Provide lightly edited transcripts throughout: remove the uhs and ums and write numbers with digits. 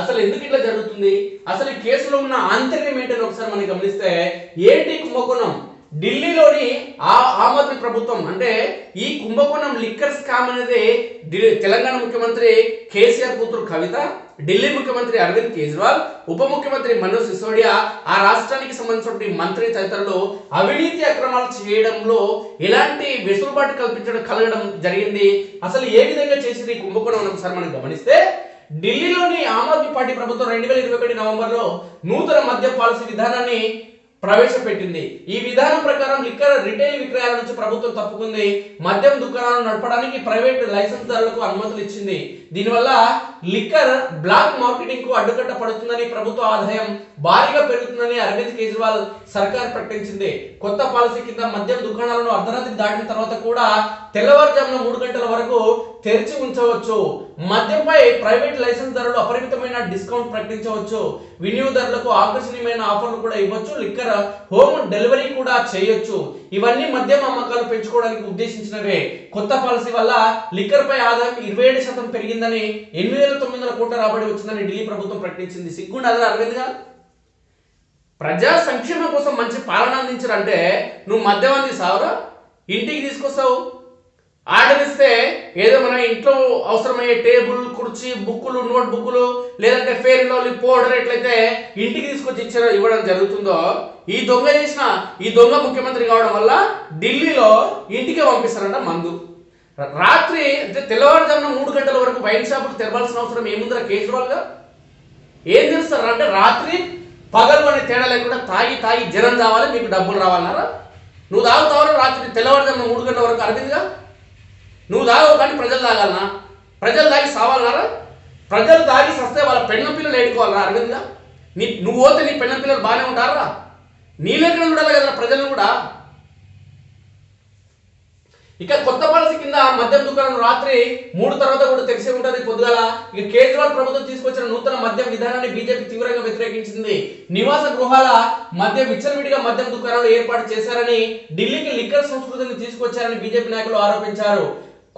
అసలు ఎందుకు ఇట్లా జరుగుతుంది, అసలు ఈ కేసులో ఉన్న ఆంతర్యం ఏంటని ఒకసారి మనం గమనిస్తే ఏంటి కుంభకోణం. ఢిల్లీలోని ఆమ్ ఆద్మీ ప్రభుత్వం అంటే ఈ కుంభకోణం లిక్కర్ స్కామ్ అనేది తెలంగాణ ముఖ్యమంత్రి కేసీఆర్ కూతురు కవిత, ఢిల్లీ ముఖ్యమంత్రి అరవింద్ కేజ్రీవాల్, ఉప ముఖ్యమంత్రి మనోజ్ సిసోడియా, ఆ రాష్ట్రానికి సంబంధించిన మంత్రి తదితరులు అవినీతి అక్రమాలు చేయడంలో ఎలాంటి వెసులుబాటు కలగడం జరిగింది. అసలు ఏ విధంగా చేసింది ఈ కుంభకోణం ఒకసారి మనం గమనిస్తే, ఢిల్లీలోని ఆమ్ ఆద్మీ పార్టీ ప్రభుత్వం 2021 నవంబర్లో నూతన మద్య పాలసీ విధానాన్ని ప్రవేశపెట్టింది. ఈ విధానం ప్రకారం లిక్కర్ రిటైల్ విక్రయాల నుంచి ప్రభుత్వం తప్పుకుంది. మద్యం దుకాణాలను నడపడానికి ప్రైవేట్ లైసెన్స్దారులకు అనుమతులు ఇచ్చింది. దీనివల్ల లిక్కర్ బ్లాక్ మార్కెటింగ్ కు అడ్డుకట్ట పడుతుందని, ప్రభుత్వ ఆదాయం భారీగా పెరుగుతుందని అరవింద్ కేజ్రీవాల్ సర్కార్ ప్రకటించింది. కొత్త పాలసీ కింద మద్యం దుకాణాలను అర్ధరాత్రి దాటిన తర్వాత కూడా తెల్లవారుజామున 3 గంటల వరకు తెరిచి ఉంచవచ్చు. మద్యంపై ప్రైవేట్ లైసెన్స్ ధరలు అపరిమితమైన డిస్కౌంట్ ప్రకటించవచ్చు. వినియోగదారులకు ఆకర్షణీయమైన ఆఫర్లు కూడా ఇవ్వచ్చు. లిక్కర్ హోమ్ డెలివరీ కూడా చేయొచ్చు. ఇవన్నీ మద్యం అమ్మకాలు పెంచుకోవడానికి ఉద్దేశించినవే. కొత్త పాలసీ వల్ల లిక్కర్ పై ఆదాయం 27% పెరిగిందని, 8,900 కోట్ల రాబడి వచ్చిందని ఢిల్లీ ప్రభుత్వం ప్రకటించింది. సిగ్గుండదా అరవింద్ గారు? ప్రజా సంక్షేమం కోసం మంచి పాలన అందించారంటే నువ్వు మద్యం అంది సావరా, ఇంటికి తీసుకొస్తావు. ఆర్డర్ ఇస్తే ఏదో మన ఇంట్లో అవసరమయ్యే టేబుల్, కుర్చీ, బుక్కులు, నోట్ బుక్కులు, లేదంటే ఫెయిర్ లవ్లీ పౌడర్ ఎట్లయితే ఇంటికి తీసుకొచ్చి ఇవ్వడం జరుగుతుందో, ఈ దొంగ ముఖ్యమంత్రి కావడం వల్ల ఢిల్లీలో ఇంటికే పంపిస్తారంట మందు. రాత్రి అంటే తెల్లవారుజామున 3 గంటల వరకు వైన్ షాపులు తెరవాల్సిన అవసరం ఏముందిరా కేజ్రీవాల్ గా? ఏం తెలుస్తారు అంటే రాత్రి పగలు అనే తేడా లేకుండా తాగి జనం రావాలి, మీకు డబ్బులు రావాలన్నారా? నువ్వు తాగుతావు రాత్రి తెల్లవారుజామున 3 గంటల వరకు అరవింద్గా? నువ్వు తాగవు కానీ ప్రజలు తాగాలనా? ప్రజలు తాగి సావాలన్నారా? ప్రజలు తాగి సస్తే వాళ్ళ పెళ్ళ పిల్లలు ఏడుకోవాలరా అరవింద్గా? నువ్వు పోతే నీ పెళ్ళ పిల్లలు బాగానే ఉంటారా? నీ లెక్కన చూడాలి కదా ప్రజలను కూడా. ఇక కొత్త పాలసీ కింద మద్యం దుకాణం రాత్రి 3 తర్వాత కూడా తెరిచి ఉంటుంది పొద్దుగాల. ఇక కేజ్రీవాల్ ప్రభుత్వం తీసుకొచ్చిన నూతన మద్యం విధానాన్ని బీజేపీ తీవ్రంగా వ్యతిరేకించింది. నివాస గృహాల మధ్య విచ్చలవిడిగా మద్యం దుకాణాలు ఏర్పాటు చేశారని, ఢిల్లీకి లిక్కర్ సంస్కృతిని తీసుకొచ్చారని బీజేపీ నాయకులు ఆరోపించారు.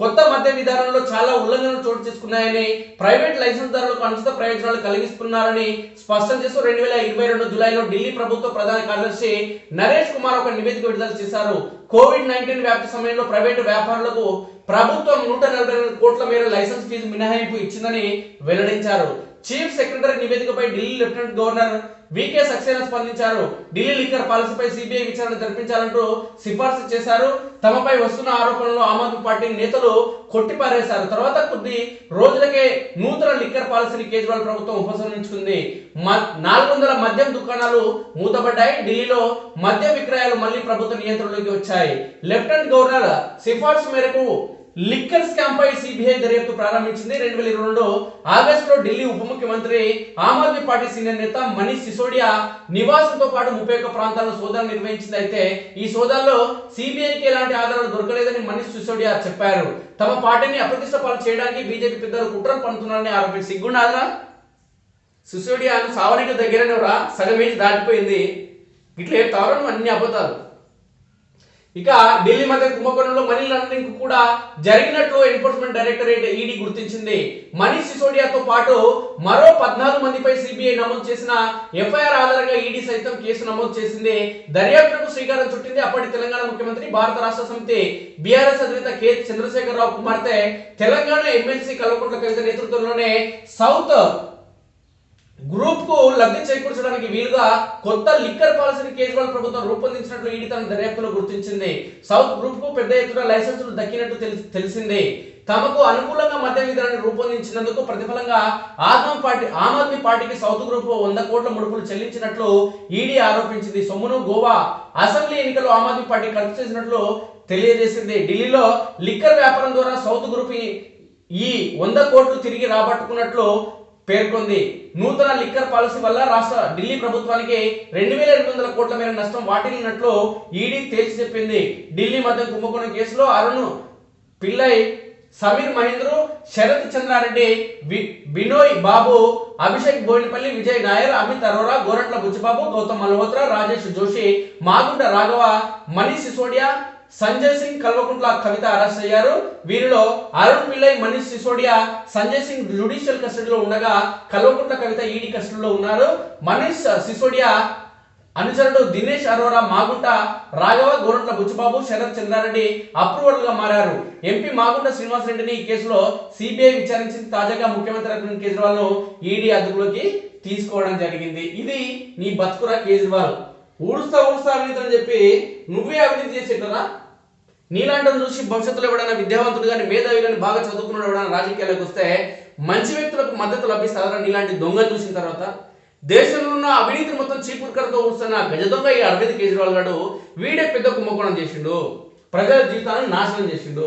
కొత్త మద్య విధానంలో చాలా ఉల్లంఘనలు చోటు చేసుకున్నాయని, ప్రైవేట్ లైసెన్స్ దారులకు అనుచిత ప్రయోజనాలు కలిగిస్తున్నారని స్పష్టం చేస్తూ 2022 జూలైలో ఢిల్లీ ప్రభుత్వ ప్రధాన కార్యదర్శి నరేష్ కుమార్ ఒక నివేదిక విడుదల చేశారు. కోవిడ్-19 వ్యాప్తి సమయంలో ప్రైవేటు వ్యాపారులకు ప్రభుత్వం 142 కోట్ల మేర లైసెన్స్ ఫీజు మినహాయింపు ఇచ్చిందని వెల్లడించారు. చీఫ్ సెక్రటరీ నివేదికపై Delhi lieutenant governor V K Saxena స్పందించారు. ఢిల్లీ లిక్కర్ పాలసీపై సిబిఐ విచారణ జరిపించాలంటూ సిఫార్సు చేశారు. తమపై వస్తున్న ఆరోపణలు ఆమ్ ఆద్మీ పార్టీ నేతలు కొట్టిపారేశారు. తర్వాత కొద్ది రోజులకే నూతన లిక్కర్ పాలసీని కేజ్రీవాల్ ప్రభుత్వం ఉపసంహరించుకుంది. 400 మద్యం దుకాణాలు మూతపడ్డాయి. ఢిల్లీలో మద్య విక్రయాలు మళ్లీ ప్రభుత్వ నియంత్రణలోకి వచ్చాయి. లెఫ్టినెంట్ గవర్నర్ సిఫార్సు మేరకు లిక్కర్ స్కామ్ పై సిబిఐ దర్యాప్తు ప్రారంభించింది. 2022 ఆగస్టులో ఢిల్లీ ఉప ముఖ్యమంత్రి ఆమ్ ఆద్మీ పార్టీ సీనియర్ నేత మనీష్ సిసోడియా నివాసంతో పాటు 31 ప్రాంతాల్లో సోదాలు నిర్వహించింది. అయితే ఈ సోదాల్లో సిబిఐకి ఎలాంటి ఆధారాలు దొరకలేదని మనీష్ సిసోడియా చెప్పారు. తమ పార్టీని అప్రతిష్ట పాలు చేయడానికి బీజేపీ పెద్దలు కుట్రలు పన్నుతున్నారని ఆరోపించి సిగ్గుండారా? సిసోడియాను సావనికి దగ్గరనే రా, సగం ఏజ్ దాటిపోయింది, ఇట్లా చెప్తావరా నువ్వు అన్ని అబద్ధాలు. ఇక ఢిల్లీ మధ్య కుంభకోణంలో మనీ లాండరింగ్ కూడా జరిగినట్లు ఎన్ఫోర్స్మెంట్ డైరెక్టరేట్ ఈడీ గుర్తించింది. మనీష్ సిసోడియాతో పాటు మరో 14 మందిపై సిబిఐ నమోదు చేసిన ఎఫ్ఐఆర్ ఆధారంగా ఈడీ సైతం కేసు నమోదు చేసింది. దర్యాప్తుకు శ్రీకారం చుట్టింది. అప్పటి తెలంగాణ ముఖ్యమంత్రి, భారత రాష్ట్ర సమితి బీఆర్ఎస్ అధినేత కె చంద్రశేఖరరావు కుమార్తె, Telangana MLC Kalvakuntla Kavitha నేతృత్వంలోనే south group కు లబ్ధి చేకూర్చడానికి వీలుగా కొత్త లిక్కర్ పాలసీని కేజ్రీవాల్ ప్రభుత్వం రూపొందించినట్లు ఈడీ తన దర్యాప్తులో గుర్తించింది. సౌత్ గ్రూప్ కు పెద్ద ఎత్తున లైసెన్సులు దక్కినట్టు తెలిసింది. తమకు అనుకూలంగా మద్య విధానాన్ని రూపొందించినందుకు ప్రతిఫలంగా ఆమ్ ఆద్మీ పార్టీకి సౌత్ గ్రూప్ 100 కోట్ల ముడుపులు చెల్లించినట్లు ఈడీ ఆరోపించింది. సొమ్మును గోవా అసెంబ్లీ ఎన్నికల్లో ఆమ్ ఆద్మీ పార్టీ ఖర్చు చేసినట్లు తెలియజేసింది. ఢిల్లీలో లిక్కర్ వ్యాపారం ద్వారా సౌత్ గ్రూప్ ఈ 100 కోట్లు తిరిగి రాబట్టుకున్నట్లు పేర్కొంది. నూతన లిక్కర్ పాలసీ వల్ల ఢిల్లీ ప్రభుత్వానికి 2,800 కోట్ల మేర నష్టం వాటిల్లినట్లు ఈడీ తేల్చి చెప్పింది. ఢిల్లీ మద్యం కుంభకోణం కేసులో అరుణ్ పిల్లై, సమీర్ మహేంద్రు, శరత్ చంద్రారెడ్డి, బినోయ్ బాబు, అభిషేక్ బోయినపల్లి, విజయ్ నాయర్, అమిత్ అరోరా, గోరంట్ల బుచ్చిబాబు, గౌతమ్ మల్హోత్రా, రాజేష్ జోషి, మాగుంట రాఘవ, మనీష్ సిసోడియా, సంజయ్ సింగ్, కల్వకుంట్ల కవిత అరెస్ట్ అయ్యారు. వీరిలో అరుణ్ పిల్లై, మనీష్ సిసోడియా సంజయ్ సింగ్ జ్యుడిషియల్ కస్టడీలో ఉండగా కల్వకుంట్ల కవిత ఈడీ కస్టడీలో ఉన్నారు. మనీష్ సిసోడియా అనుచరుడు దినేష్ అరోరా, మాగుంట రాఘవ, గోరంట్ల బుచ్చిబాబు, శరత్ చంద్రారెడ్డి అప్రూవల్ గా మారారు. ఎంపీ మాగుంట శ్రీనివాసరెడ్డిని ఈ కేసులో సిబిఐ విచారించింది. తాజాగా ముఖ్యమంత్రి అరవింద్ కేజ్రీవాల్ ను ఈడీ అదుపులోకి తీసుకోవడం జరిగింది. ఇది నీ బతుకురా కేజ్రీవాల్, ఊడుస్తా అవినీతి అని చెప్పి నువ్వే అవినీతి చేసేటరా? నీలాంటి చూసి భవిష్యత్తులో ఎవడైనా విద్యావంతుడు కానీ మేధావి కానీ బాగా చదువుకున్నాడు ఎవడైనా రాజకీయాలకు వస్తే మంచి వ్యక్తులకు మద్దతు లభిస్తారా? నీలాంటి దొంగ చూసిన తర్వాత దేశంలో ఉన్న అవినీతి మొత్తం చీపురుకరతో ఊడుస్తున్న గజ దొంగ ఈ అరవింద్ కేజ్రీవాల్ గారు వీడే పెద్ద కుంభకోణం చేసిండు, ప్రజల జీవితాలను నాశనం చేసిండు.